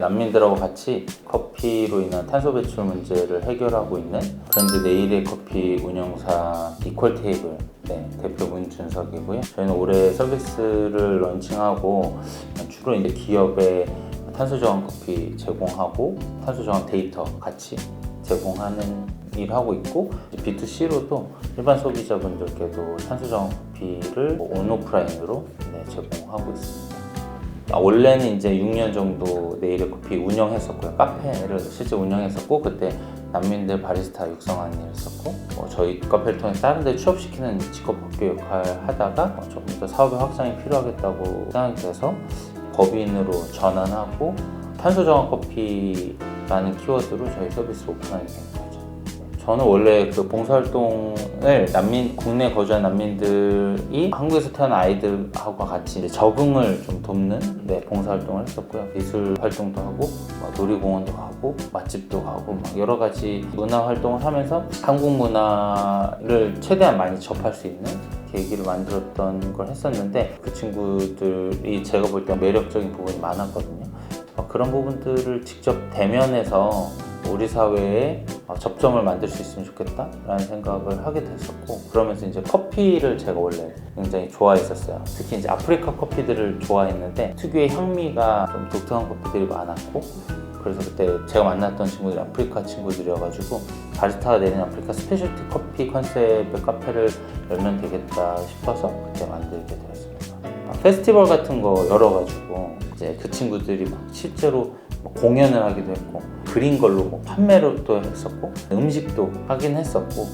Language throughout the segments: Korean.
난민들하고 같이 커피로 인한 탄소 배출 문제를 해결하고 있는 브랜드 네일의 커피 운영사 이퀄테이블 대표 문준석이고요. 저희는 올해 서비스를 런칭하고 주로 이제 기업에 탄소 저감 커피 제공하고 탄소 저감 데이터 같이 제공하는 일을 하고 있고, B2C로도 일반 소비자분들께도 탄소 저감 커피를 온오프라인으로 제공하고 있습니다. 원래는 이제 6년 정도 네일의 커피 운영했었고요. 카페를 실제 운영했었고, 그때 난민들 바리스타 육성하는 일을 했었고, 저희 카페를 통해 다른 데 취업시키는 직업학교 역할을 하다가 조금 더 사업의 확장이 필요하겠다고 생각이 돼서 법인으로 전환하고 탄소 저감 커피라는 키워드로 저희 서비스를 오픈하게 된 거죠. 저는 원래 그 봉사활동을 국내에 거주한 난민들이 한국에서 태어난 아이들하고 같이 이제 적응을 좀 돕는 봉사활동을 했었고요. 미술 활동도 하고 놀이공원도 가고 맛집도 가고 여러 가지 문화 활동을 하면서 한국 문화를 최대한 많이 접할 수 있는 계기를 만들었던 걸 했었는데, 그 친구들이 제가 볼 때 매력적인 부분이 많았거든요. 그런 부분들을 직접 대면해서 우리 사회에 접점을 만들 수 있으면 좋겠다 라는 생각을 하게 됐었고, 그러면서 이제 커피를 제가 원래 굉장히 좋아했었어요. 특히 이제 아프리카 커피들을 좋아했는데 특유의 향미가 좀 독특한 커피들이 많았고, 그래서 그때 제가 만났던 친구들이 아프리카 친구들이어가지고 바리스타가 내린 아프리카 스페셜티 커피 컨셉의 카페를 열면 되겠다 싶어서 그때 만들게 되었습니다. 페스티벌 같은 거 열어가지고 이제 그 친구들이 막 실제로 공연을 하기도 했고, 그린 걸로 판매를 또 했었고, 음식도 하긴 했었고,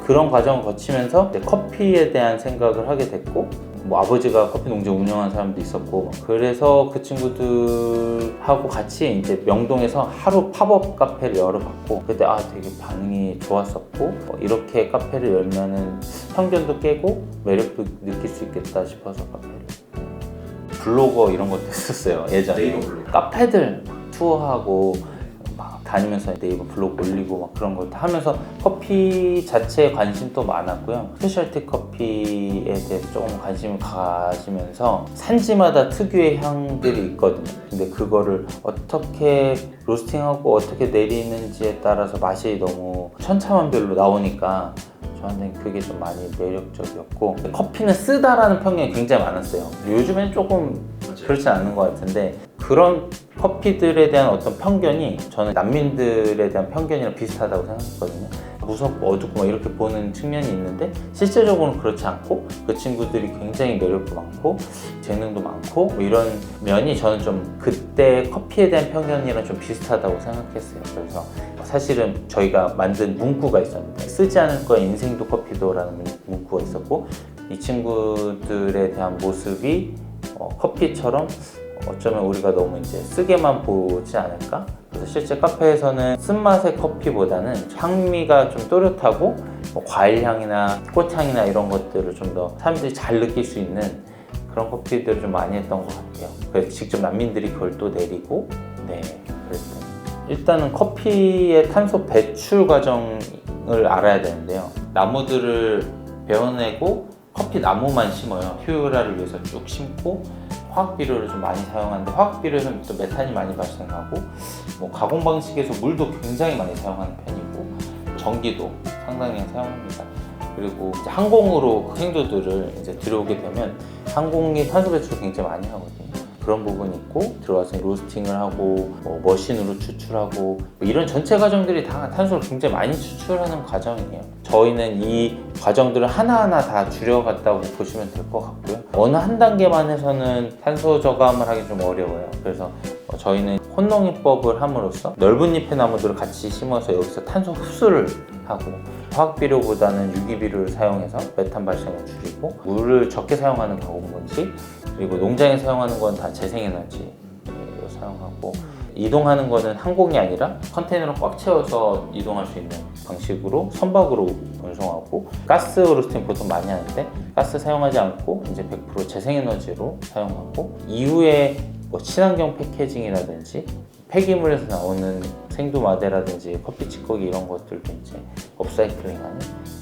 그런 과정을 거치면서 커피에 대한 생각을 하게 됐고, 아버지가 커피 농장 운영하는 사람도 있었고, 그래서 그 친구들하고 같이 이제 명동에서 하루 팝업 카페를 열어봤고, 그때 되게 반응이 좋았었고, 이렇게 카페를 열면은 편견도 깨고 매력도 느낄 수 있겠다 싶어서 카페를. 블로거 이런 것도 했었어요, 예전에. 카페들 투어하고 막 다니면서 네이버 블로그 올리고 막 그런 거 하면서 커피 자체에 관심도 많았고요. 스페셜티 커피에 대해서 조금 관심을 가지면서 산지마다 특유의 향들이 있거든요. 근데 그거를 어떻게 로스팅하고 어떻게 내리는지에 따라서 맛이 너무 천차만별로 나오니까 저한테는 그게 좀 많이 매력적이었고, 커피는 쓰다라는 편견이 굉장히 많았어요. 요즘엔 조금 그렇지 않은 것 같은데, 그런 커피들에 대한 어떤 편견이 저는 난민들에 대한 편견이랑 비슷하다고 생각했거든요. 무섭고 어둡고 막 이렇게 보는 측면이 있는데, 실제적으로는 그렇지 않고 그 친구들이 굉장히 매력도 많고 재능도 많고 이런 면이 저는 좀 그때 커피에 대한 편견이랑 좀 비슷하다고 생각했어요. 그래서 사실은 저희가 만든 문구가 있었는데, 쓰지 않을 거야 인생도 커피도라는 문구가 있었고, 이 친구들에 대한 모습이 커피처럼 어쩌면 우리가 너무 이제 쓰게만 보지 않을까? 그래서 실제 카페에서는 쓴맛의 커피보다는 향미가 좀 또렷하고 과일 향이나 꽃향이나 이런 것들을 좀 더 사람들이 잘 느낄 수 있는 그런 커피들을 좀 많이 했던 것 같아요. 그래서 직접 난민들이 그걸 또 내리고 그랬어요. 일단은 커피의 탄소 배출 과정을 알아야 되는데요. 나무들을 베어내고 커피 나무만 심어요. 효율화를 위해서 쭉 심고, 화학 비료를 좀 많이 사용하는데 화학 비료에서는 또 메탄이 많이 발생하고, 가공 방식에서 물도 굉장히 많이 사용하는 편이고, 전기도 상당히 사용합니다. 그리고 이제 항공으로 그 생두들을 이제 들여오게 되면 항공이 탄소 배출을 굉장히 많이 하거든요. 그런 부분이 있고, 들어와서 로스팅을 하고 머신으로 추출하고 이런 전체 과정들이 다 탄소를 굉장히 많이 추출하는 과정이에요. 저희는 이 과정들을 하나하나 다 줄여갔다고 보시면 될 것 같고요. 어느 한 단계만 해서는 탄소 저감을 하기 좀 어려워요. 그래서 저희는 혼농이법을 함으로써 넓은 잎의 나무들을 같이 심어서 여기서 탄소 흡수를 하고요. 화학비료보다는 유기비료를 사용해서 메탄 발생을 줄이고, 물을 적게 사용하는 가공 방식, 그리고 농장에 사용하는 건 다 재생에너지로 사용하고, 이동하는 거는 항공이 아니라 컨테이너로 꽉 채워서 이동할 수 있는 방식으로 선박으로 운송하고, 가스 로스팅 보통 많이 하는데 가스 사용하지 않고 이제 100% 재생에너지로 사용하고, 이후에 친환경 패키징이라든지 폐기물에서 나오는 생두마대라든지 커피 찌꺼기 이런 것들도 이제 업사이클링하는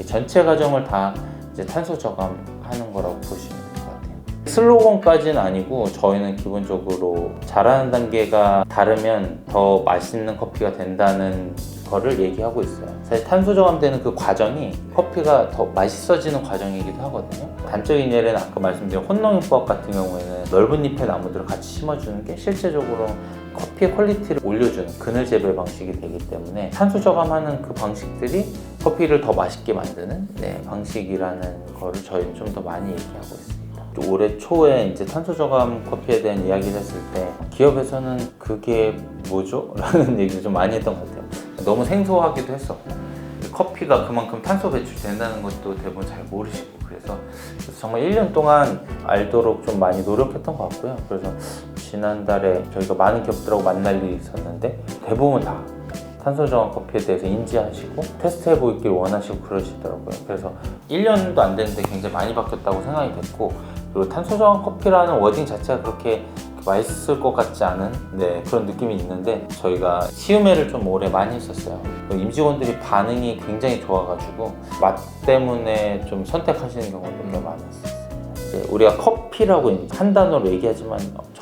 전체 과정을 다 이제 탄소 저감하는 거라고 보시면 될 것 같아요. 슬로건까지는 아니고 저희는 기본적으로 잘하는 단계가 다르면 더 맛있는 커피가 된다는 거를 얘기하고 있어요. 사실 탄소 저감되는 그 과정이 커피가 더 맛있어지는 과정이기도 하거든요. 단적인 예는 아까 말씀드린 혼농요법 같은 경우에는 넓은 잎의 나무들을 같이 심어주는 게 실제적으로 커피의 퀄리티를 올려주는 그늘 재배 방식이 되기 때문에 탄소 저감하는 그 방식들이 커피를 더 맛있게 만드는 방식이라는 거를 저희는 좀 더 많이 얘기하고 있습니다. 올해 초에 이제 탄소 저감 커피에 대한 이야기를 했을 때 기업에서는 그게 뭐죠? 라는 얘기를 좀 많이 했던 것 같아요. 너무 생소하기도 했었고 커피가 그만큼 탄소 배출된다는 것도 대부분 잘 모르시고 그래서 정말 1년 동안 알도록 좀 많이 노력했던 것 같고요. 그래서 지난달에 저희가 많은 기업들하고 만날 일이 있었는데 대부분 다 탄소 저감 커피에 대해서 인지하시고 테스트해 보기를 원하시고 그러시더라고요. 그래서 1년도 안 됐는데 굉장히 많이 바뀌었다고 생각이 됐고 그리고 탄소 저감 커피라는 워딩 자체가 그렇게 맛있을 것 같지 않은 그런 느낌이 있는데 저희가 시음회를 좀 오래 많이 했었어요. 임직원들이 반응이 굉장히 좋아가지고 맛 때문에 좀 선택하시는 경우도 꽤 많았어요. 우리가 커피라고 한 단어로 얘기하지만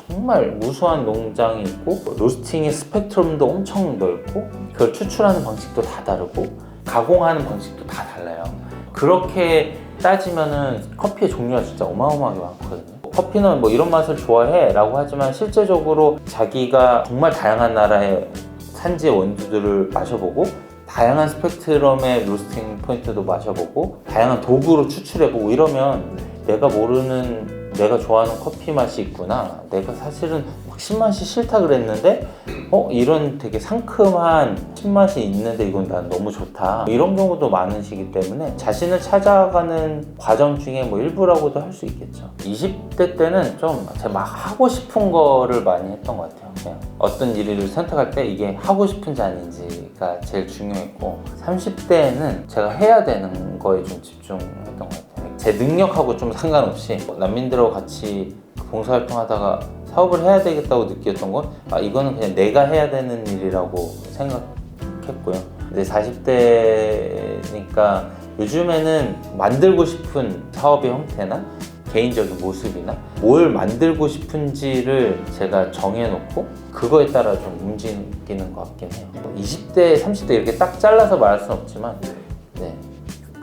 정말 무수한 농장이 있고 로스팅의 스펙트럼도 엄청 넓고 그걸 추출하는 방식도 다 다르고 가공하는 방식도 다 달라요. 그렇게 따지면은 커피의 종류가 진짜 어마어마하게 많거든요. 커피는 뭐 이런 맛을 좋아해 라고 하지만 실제적으로 자기가 정말 다양한 나라의 산지의 원두들을 마셔보고 다양한 스펙트럼의 로스팅 포인트도 마셔보고 다양한 도구로 추출해보고 이러면 내가 모르는 내가 좋아하는 커피 맛이 있구나. 내가 사실은 신맛이 싫다 그랬는데 이런 되게 상큼한 신맛이 있는데 이건 난 너무 좋다. 이런 경우도 많으시기 때문에 자신을 찾아가는 과정 중에 뭐 일부라고도 할 수 있겠죠. 20대 때는 좀 제가 막 하고 싶은 거를 많이 했던 것 같아요. 그냥 어떤 일을 선택할 때 이게 하고 싶은지 아닌지가 제일 중요했고 30대에는 제가 해야 되는 거에 좀 집중했던 것 같아요. 제 능력하고 좀 상관없이 난민들하고 같이 봉사활동 하다가 사업을 해야 되겠다고 느꼈던 건 이거는 그냥 내가 해야 되는 일이라고 생각했고요. 이제 40대니까 요즘에는 만들고 싶은 사업의 형태나 개인적인 모습이나 뭘 만들고 싶은지를 제가 정해놓고 그거에 따라 좀 움직이는 것 같긴 해요. 20대, 30대 이렇게 딱 잘라서 말할 수는 없지만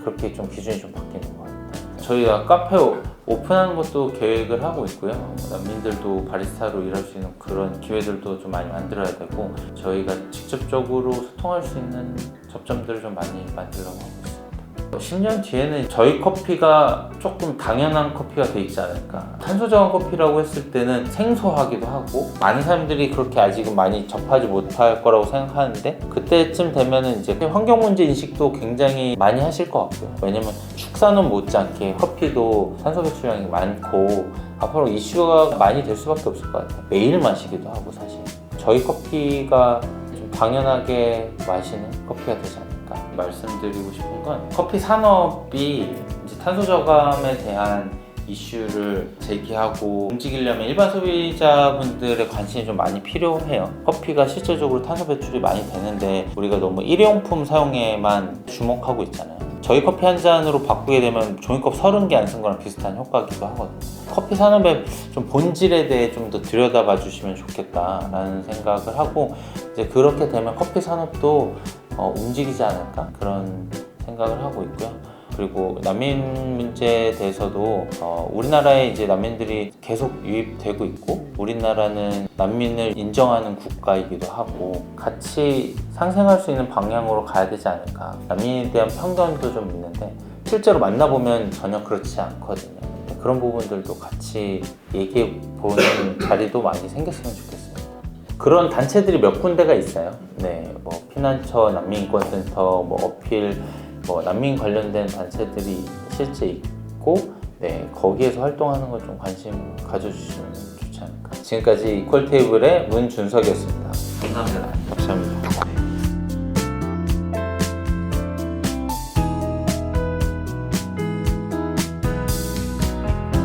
그렇게 좀 기준이 좀 바뀌는 것 같아요. 저희가 카페 오픈하는 것도 계획을 하고 있고요. 난민들도 바리스타로 일할 수 있는 그런 기회들도 좀 많이 만들어야 되고 저희가 직접적으로 소통할 수 있는 접점들을 좀 많이 만들려고 하고 있습니다. 10년 뒤에는 저희 커피가 조금 당연한 커피가 돼 있지 않을까. 탄소 저감 커피라고 했을 때는 생소하기도 하고 많은 사람들이 그렇게 아직은 많이 접하지 못할 거라고 생각하는데 그때쯤 되면은 이제 환경 문제 인식도 굉장히 많이 하실 것 같고요. 왜냐면 축산업 못지않게 커피도 탄소 배출량이 많고 앞으로 이슈가 많이 될 수밖에 없을 것 같아요. 매일 마시기도 하고 사실 저희 커피가 좀 당연하게 마시는 커피가 되지 않을까. 말씀드리고 싶은 건 커피 산업이 이제 탄소 저감에 대한 이슈를 제기하고 움직이려면 일반 소비자분들의 관심이 좀 많이 필요해요. 커피가 실질적으로 탄소 배출이 많이 되는데 우리가 너무 일회용품 사용에만 주목하고 있잖아요. 저희 커피 한 잔으로 바꾸게 되면 종이컵 30개 안 쓴 거랑 비슷한 효과기도 하거든요. 커피 산업의 좀 본질에 대해 좀 더 들여다봐 주시면 좋겠다라는 생각을 하고 이제 그렇게 되면 커피 산업도 움직이지 않을까 그런 생각을 하고 있고요. 그리고 난민 문제에 대해서도 우리나라에 이제 난민들이 계속 유입되고 있고 우리나라는 난민을 인정하는 국가이기도 하고 같이 상생할 수 있는 방향으로 가야 되지 않을까. 난민에 대한 편견도 좀 있는데 실제로 만나보면 전혀 그렇지 않거든요. 그런 부분들도 같이 얘기해 보는 자리도 많이 생겼으면 좋겠습니다. 그런 단체들이 몇 군데가 있어요. 뭐 피난처, 난민인권센터, 어필, 난민 관련된 단체들이 실제 있고, 거기에서 활동하는 걸 좀 관심 가져주시면 좋지 않을까. 지금까지 이퀄테이블의 문준석이었습니다. 감사합니다. 감사합니다.